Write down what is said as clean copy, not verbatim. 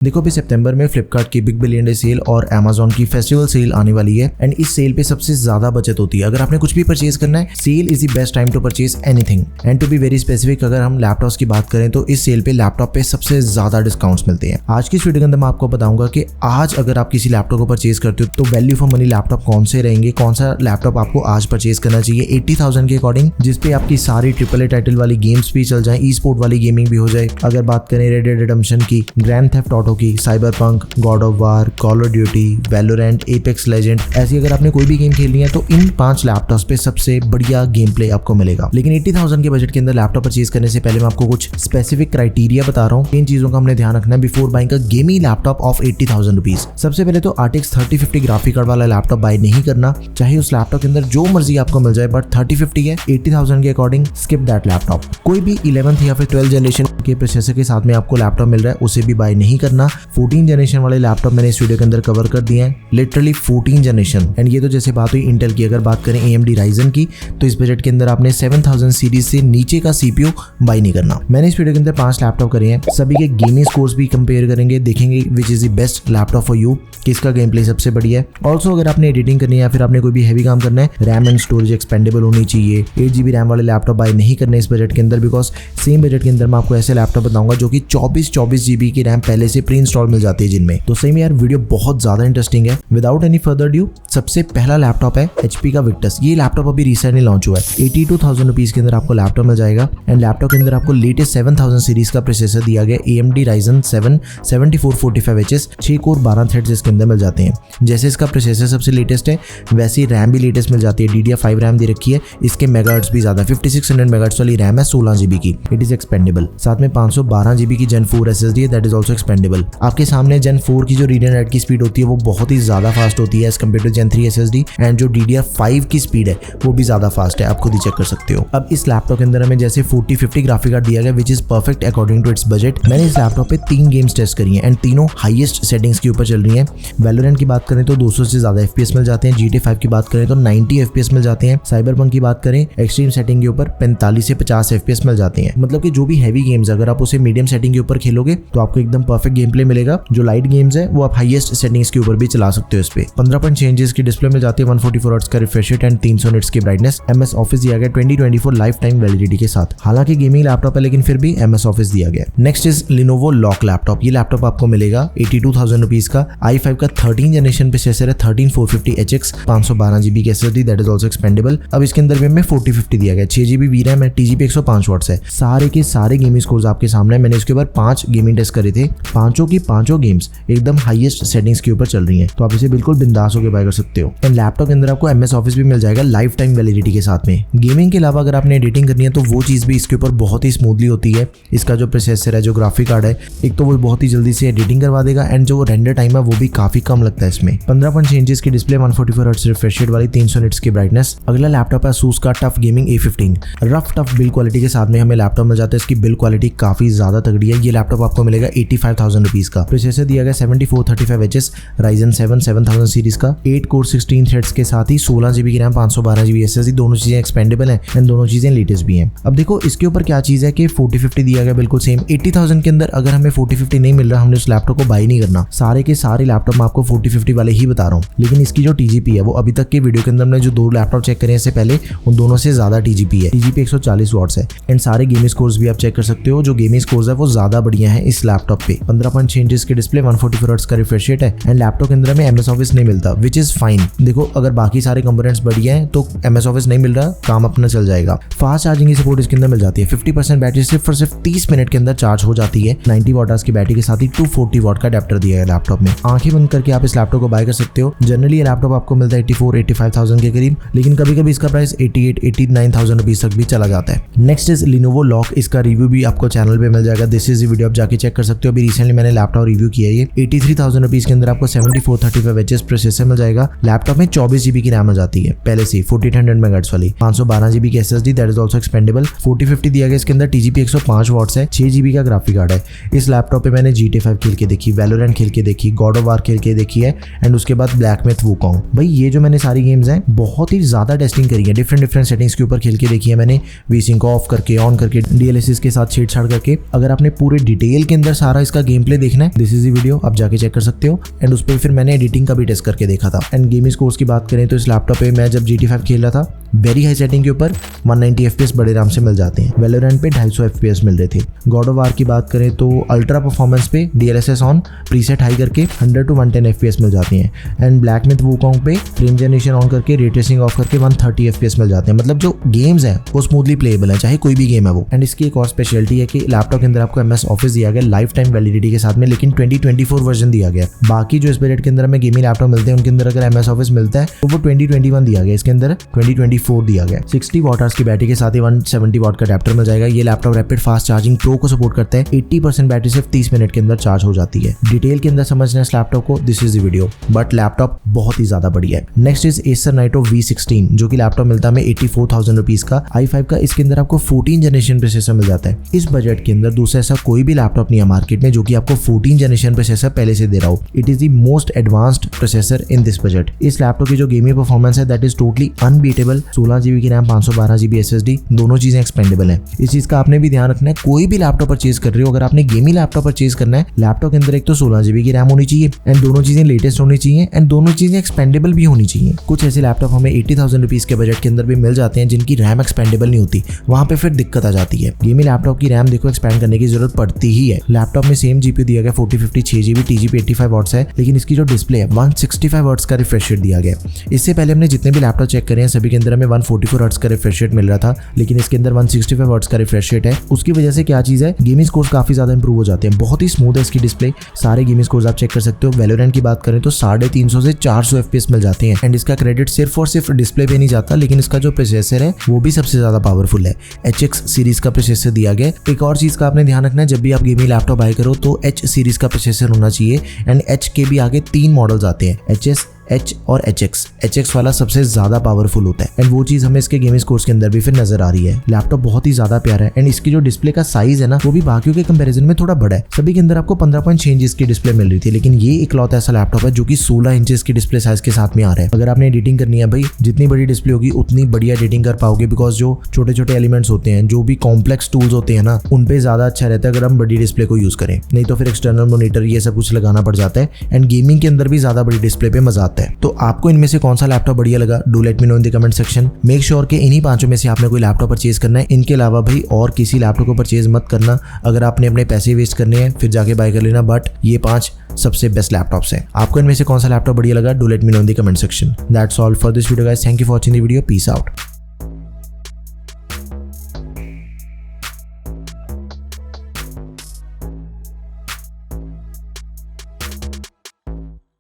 देखो अभी सितंबर में फ्लिपकार्ट की बिग बिलियन डे सेल और अमेजॉन की फेस्टिवल सेल आने वाली है एंड इस सेल पे सबसे ज्यादा बचत होती है। अगर आपने कुछ भी परचेज करना है, sale is the best time to purchase anything. And to be very specific, अगर हम लैपटॉप्स की बात करें तो इस सेल पे लैपटॉप पे सबसे ज्यादा डिस्काउंट्स मिलते हैं। आज की इस वीडियो के अंदर मैं आपको बताऊंगा कि आज अगर आप किसी लैपटॉप को परचेज करते हो तो वैल्यू फॉर मनी लैपटॉप कौन से रहेंगे, कौन सा लैपटॉप आपको आज परचेज करना चाहिए 80,000 के अकॉर्डिंग, जिसपे आपकी सारी AAA टाइटल वाली गेम्स भी चल जाए, ई स्पोर्ट वाली गेमिंग भी हो जाए। अगर बात करें रेड डेड रिडेम्पशन की, ग्रैंड थेफ्ट ऑटो की, cyberpunk, God of war, call of duty, Valorant, apex legend, ऐसी अगर आपने कोई भी गेम खेलनी है तो इन 5 लैपटॉप्स पे सबसे बढ़िया गेम प्ले आपको मिलेगा। लेकिन 80,000 के बजट के अंदर लैपटॉप परचेज करने से पहले मैं आपको कुछ स्पेसिफिक क्राइटेरिया बता रहा हूँ। इन चीजों का हमने ध्यान रखना है before buying a gaming laptop off 80,000 rupees. सबसे पहले तो RTX 3050 ग्राफिक कार्ड वाला लैपटॉप बाय नहीं करना, चाहे उस लैपटॉप के अंदर जो मर्जी आपको मिल जाए, बट 3050 है 80,000 के अकॉर्डिंग, स्किप दैट लैपटॉप। कोई भी 11th या फिर 12th जनरेशन के प्रोसेसर के साथ में आपको लैपटॉप मिल रहा है उसे भी बाय नहीं करना। 14 जनरेशन वाले लैपटॉप मैंने इस वीडियो के अंदर कवर कर दिए हैं, लिटरली 14 जनरेशन। एंड ये तो जैसे बात हुई इंटेल की। अगर बात करें AMD Ryzen की तो इस बजट के अंदर आपने 7000 सीरीज से नीचे का CPU बाय नहीं करना। मैंने इस वीडियो के अंदर 5 लैपटॉप करे हैं, सभी के गेमिंग स्कोर्स भी कंपेयर करेंगे, देखेंगे which is the best laptop for you, किसका गेम प्ले सबसे बढ़िया है। ऑल्सो अगर आपने एडिटिंग करनी है या फिर आपने कोई भी हैवी काम करना है, रैम एंड स्टोरेज एक्सपेंडेबल होनी चाहिए। 8GB रैम वाले लैपटॉप बाय नहीं करने इस बजट के अंदर, बिकॉज सेम बजट के अंदर मैं आपको ऐसे लैपटॉप बताऊंगा जो कि 24 GB की रैम पहले से प्री इंस्टॉल मिल जाती है जिनमें। तो सही में यार वीडियो बहुत ज्यादा इंटरेस्टिंग है। विदाउट एनी फर्दर ड्यू, सबसे पहला लैपटॉप है HP का विक्टस। ये लैपटॉप अभी रिसेंटली लॉन्च हुआ है। 82,000 रुपीज के अंदर आपको लैपटॉप मिल जाएगा एंड लैपटॉप के अंदर आपको लेटेस्ट 7000 सीरीज का प्रोसेसर दिया गया, AMD Ryzen 7 7445HS, 6 core 12 threads इसके अंदर मिल जाते हैं। जैसे इसका प्रोसेसर सबसे लेटेस्ट है वैसे ही रैम भी लेटेस्ट मिल जाती है। DDR5 रैम दे रखी है, इसके मेगाहर्ट्ज भी ज्यादा, 5600 मेगाहर्ट्ज वाली रैम है, 16GB की, इट इज एक्सपेंडेबल। साथ में 512GB की Gen 4 SSD है, दैट इज ऑल्सो एक्सपेंडेबल। आपके सामने Gen 4 की जो रीड एंड राइट की स्पीड होती है वो बहुत ही ज्यादा फास्ट होती है as compare to Gen 3 SSD, and जो DDR5 की स्पीड है वो भी ज्यादा फास्ट है, आप खुद ही चेक कर सकते हो। अब इस लैपटॉप के अंदर हमें जैसे 4050 ग्राफिक कार्ड दिया गया which is perfect according to its budget. मैंने इस लैपटॉप पे 3 गेम्स टेस्ट करी हैं एंड तीनों हाईएस्ट सेटिंग्स के ऊपर चल रही हैं। वैलोरेंट की बात करें तो 200 से ज्यादा FPS मिल जाते हैं, GTA 5 की बात करें तो 90 FPS मिल जाते हैं, साइबरपंक की बात करें एक्सट्रीम सेटिंग के ऊपर 45 से 50 FPS मिल जाते हैं। मतलब कि जो भी हैवी गेम्स अगर आप उसे मीडियम सेटिंग के ऊपर खेलोगे तो आपको एकदम परफेक्ट गेम प्ले मिलेगा। जो लाइट गेम्स है वो आप हाईएस्ट सेटिंग्स के ऊपर भी चला सकते हो। इस पे 15 पॉइंट चेंजेस की डिस्प्ले मिल जाती है, 144 हर्ट्ज का रिफ्रेश रेट एंड 300 निट्स की ब्राइटनेस। MS ऑफिस दिया गया 2024 लाइफ टाइम वैलिडिटी के साथ। हालांकि गेमिंग लैपटॉप है लेकिन फिर भी MS ऑफिस दिया गया। Next is Lenovo lock laptop. ये लैपटॉप आपको मिलेगा 82,000 रुपीज का। i5 का 13 जनरेशन प्रोसेसर है, 13450HX, 512GB की SSD, that is also expendable. अब इसके अंदर भी हमें 4050 दिया गया, 6GB VRAM है, TGP 105 वॉट्स है। सारे के सारे गेमिंग स्कोर्स आपके सामने। मैंने इसके ऊपर 5 गेमिंग टेस्ट करे थे, पांचों की पांचों गेम्स एकदम हाईएस्ट सेटिंग्स के ऊपर चल रही हैं, तो आप इसे बिल्कुल बिंदास होकर बाय कर सकते हो। एंड लैपटॉप के अंदर आपको MS ऑफिस भी मिल जाएगा लाइफ टाइम वैलिडिटी के साथ में। गेमिंग के अलावा अगर आपने एडिटिंग करनी है तो वो चीज भी इसके ऊपर बहुत ही स्मूथली होती है। इसका जो प्रोसेसर है, जो ग्राफिक कार्ड है, एक तो वो बहुत ही जल्दी से एडिटिंग करवा देगा एंड जो रेंडर टाइम है वो भी काफी कम लगता है इसमें। 15 पॉइंट चेंजेस की डिस्प्ले, 144 हर्ट्ज रिफ्रेश रेट वाली, 300 निट्स की ब्राइटनेस। अगला लैपटॉप है ASUS का TUF gaming A15। Rough tough build quality के साथ में हमें लैपटॉप मिल जाता है। इसकी बिल्ड क्वालिटी काफी ज्यादा तगड़ी है। ये लैपटॉप आपको मिलेगा 85,000 रुपीज का। प्रोसेसर दिया गया 7435HS Ryzen 7 7000 सीरीज का, 8 कोर 16 थ्रेड्स के साथ ही 16GB की रैम, 512GB SSD, दोनों चीजें एक्सपेंडेबल हैं एंड दोनों चीजें लेटेस्ट भी हैं। अब देखो इसके ऊपर क्या चीज है कि 4050 दिया गया बिल्कुल सेम। 80,000 के अंदर अगर हमें 4050 नहीं मिल रहा, हमने उस लैपटॉप को बाय नहीं करना। सारे के सारे लैपटॉप मैं आपको 4050 वाले ही बता रहा हूँ, लेकिन इसकी जो TGP है वो अभी तक के वीडियो के अंदर हमने जो 2 लैपटॉप चेक करे इससे पहले उन दोनों से ज्यादा TGP है। TGP 140 वॉट्स है एंड सारे गेमिंग स्कोर्स भी आप चेक कर सकते हो। जो गेमिंग स्कोर्स है वो ज्यादा बढ़िया है इस लैपटॉप पे। 15 पॉइंट चेंजेस की डिस्प्ले, 144 हर्ट्ज का रिफ्रेश रेट है एंड लैपटॉप के अंदर हमें MS ऑफिस नहीं मिलता, विच इज फाइन। देखो अगर बाकी सारे कंपोनेंट्स बढ़िया हैं तो MS ऑफिस नहीं मिल रहा, काम अपना चल जाएगा। फास्ट चार्जिंग की सपोर्ट इसके अंदर मिल जाती है। 50% बैटरी सिर्फ और सिर्फ 30 मिनट के अंदर चार्ज हो जाती है। 90 वाट की बैटरी के साथ ही 240 वाट का अडेप्टर दिया है लैपटॉप में। आंखें बंद करके आप इस लैपटॉप को बाय कर सकते हो। जनरली ये लैपटॉप आपको मिलता है 84-85,000 के करीब, लेकिन कभी कभी इसका प्राइस 88-89,000 रुपीज तक भी चला जाता है। Next is Lenovo lock. इसका रिव्यू भी आपको चैनल पे मिल जाएगा, दिस इज वीडियो, आप जाके चेक कर सकते हो। अभी रिसेंटली मैंने लैपटॉप रिव्यू किया है। ये 83,000 रुपीज के अंदर आपको 7435HS प्रोसेसर मिल जाएगा। लैपटॉप में 24GB की रैम आ जाती है पहले से 1400 मेगाहर्ट्ज वाली, 512GB की SSD, that is also expendable. 4050 दिया गया, इसके अंदर TGP 105 वॉट्स है, 6GB का ग्राफिक कार्ड है। इस लैपटॉप पे मैंने GTA 5 खेल के देखी, वैलोरेंट खेल के देखी, गॉड ऑफ वार खेल के देखी है एंड उसके बाद ब्लैक मेथ वुकोंग। भाई ये जो मैंने सारी गेम्स हैं बहुत ही ज्यादा टेस्टिंग करी है, डिफरेंट सेटिंग्स के ऊपर खेल के देखी है मैंने, वी सिंक ऑफ करके, ऑन करके, DLSS के साथ छेड़छाड़ करके। अगर आपने पूरे डिटेल के अंदर सारा इसका गेम प्ले देखना है, दिस इज द वीडियो, आप जाके चेक कर सकते हो। एंड उस पर फिर मैंने एडिटिंग का भी टेस्ट करके देखा था। एंड गेमिंग स्कोर्स की बात करें तो इस लैपटॉप पे मैं जब GT5 खेल रहा था वेरी हाई सेटिंग के ऊपर 190 FPS बड़े आराम से मिल जाते हैं। वैलोरेंट पे 250 FPS मिल रहे थे। गॉड ऑफ वार की बात करें तो अल्ट्रा परफॉर्मेंस पे DLSS ऑन प्रीसेट हाई करके 100 to 110 FPS मिल जाती हैं। एंड ब्लैक मिथ वूकॉन्ग पे फ्रेम जनरेशन ऑन करके रे ट्रेसिंग ऑफ करके 130 FPS मिल जाते हैं। मतलब जो गेम्स हैं वो स्मूथली प्लेएबल है, चाहे कोई भी गेम है वो। एंड इसकी एक और स्पेशलिटी है कि लैपटॉप के अंदर आपको MS ऑफिस दिया गया लाइफ टाइम वैलिडिटी के साथ में, लेकिन 2024 वर्जन दिया गया। बाकी जो इस बजट के अंदर हमें गेमिंग लैपटॉप मिलते हैं उनके अंदर अगर MS ऑफिस मिलता है तो वो 2021 दिया गया, इसके अंदर 2024 दिया गया। 60 वाट आवर्स की बैटरी के साथ ही 170 वाट का अडेप्टर मिल जाएगा। ये laptop rapid fast charging pro को सपोर्ट करता है। 80% बैटरी सिर्फ 30 मिनट के अंदर चार्ज हो जाती है। डिटेल के अंदर समझना है इस लैपटॉप को, this is the video, but laptop बहुत ही ज्यादा बढ़िया है। Next is Acer Nitro V16 जो कि लैपटॉप मिलता है 84,000 रुपीज का i5 का। इसके अंदर आपको 14 जनरेशन प्रोसेसर मिल जाता है। इस बजट के अंदर दूसरा ऐसा कोई भी लैपटॉप नहीं है मार्केट में जो कि आपको 14 जनरेशन प्रोसेसर पहले से दे रहा हो। It is the most advanced processor in this budget. इस लैपटॉप की जो गेमिंग परफॉर्मेंस है that is totally unbeatable. 16GB की रैम, 512GB SSD, दोनों चीजें एक्सपेंडेबल है। इस चीज का आपने भी ध्यान रखना है। कोई भी लैपटॉप परचेज कर रहे हो, अगर आपने गेमिंग लैपटॉप परचेज करना है, लैपटॉप के अंदर एक तो 16GB की रैम होनी चाहिए एंड दोनों चीजें लेटेस्ट होनी चाहिए एंड दोनों चीजें एक्सपेंडेबल भी होनी चाहिए। कुछ ऐसे लैपटॉप हमें 80,000 रुपीज के बजट के अंदर भी मिल जाते हैं जिनकी रैम एक्सपेंडेबल नहीं होती, वहां पे फिर दिक्कत आ जाती है। गेमिंग लैपटॉप की रैम देखो एक्सपेंड करने की जरूरत पड़ती ही है। लैपटॉप में सेम GPU दिया गया 4050 6GB, TGP 85 वॉट्स है, लेकिन इसकी जो डिस्प्ले है 165 हर्ट्ज का रिफ्रेश रेट दिया गया। इससे पहले हमने जितने भी लैपटॉप चेक करे हैं सभी के अंदर हमें 144 हर्ट्ज का रिफ्रेश रेट मिल रहा था, लेकिन इसके अंदर 165 हर्ट्ज का रिफ्रेश रेट है। उसकी वजह से क्या चीज है, गेमिंग स्कोर्स काफी ज्यादा इंप्रूव हो जाते हैं। बहुत ही स्मूथ है इसकी डिस्प्ले, सारे गेमिंग स्कोर्स आप चेक कर सकते हो। वैलोरेंट की बात करें तो 350 से 400 FPS मिल जाते हैं एंड इसका क्रेडिट सिर्फ और सिर्फ डिस्प्ले पे नहीं जाता, लेकिन इसका जो प्रोसेसर है वो भी सबसे ज्यादा पावरफुल है। HX सीरीज का प्रोसेसर दिया गया। एक और चीज का आपने ध्यान रखना है, जब भी आप गेमिंग लैपटॉप बाय करो तो H सीरीज का प्रोसेसर होना चाहिए एंड H के भी आगे 3 मॉडल्स आते हैं, HS, H और HX वाला सबसे ज्यादा पावरफुल होता है एंड वो चीज हमें इसके गेमिंग स्कोर्स के अंदर भी फिर नजर आ रही है। लैपटॉप बहुत ही ज्यादा प्यारा है एंड इसकी जो डिस्प्ले का साइज है ना वो भी बाकियों के कंपैरिजन में थोड़ा बड़ा है। सभी के अंदर आपको 15.6 इंच की डिस्प्ले मिल रही थी, लेकिन ये इकलौता ऐसा लैपटॉप है जो कि 16 इंच की डिस्प्ले साइज के साथ में आ रहा है। अगर आपने एडिटिंग करनी है भाई, जितनी बड़ी डिस्प्ले होगी उतनी बढ़िया एडिटिंग कर पाओगे, बिकॉज जो छोटे छोटे एलिमेंट्स होते हैं, जो भी कॉम्प्लेक्स टूल्स होते हैं ना, उन पे ज्यादा अच्छा रहता है अगर हम बड़ी डिस्प्ले को यूज करें, नहीं तो फिर एक्सटर्नल मॉनिटर ये सब कुछ लगाना पड़ जाता है एंड गेमिंग के अंदर भी ज्यादा बड़ी डिस्प्ले पे मजा आता है। तो आपको में से कौन सा लैपटॉप बढ़िया लगा, do let me know in the comment section. Make sure कि इन्हीं पांचों में से आपने कोई लैपटॉप परचेज करना है। इनके अलावा भाई और किसी लैपटॉप को परचेज मत करना। अगर आपने अपने पैसे वेस्ट करने हैं फिर जाके बाय कर लेना, बट ये 5 सबसे बेस्ट लैपटॉप्स हैं। आपको इनमें से कौन सा लैपटॉप बढ़िया लगा, do let me know in the comment section. That's all for this video guys, thank you for watching the video, peace out.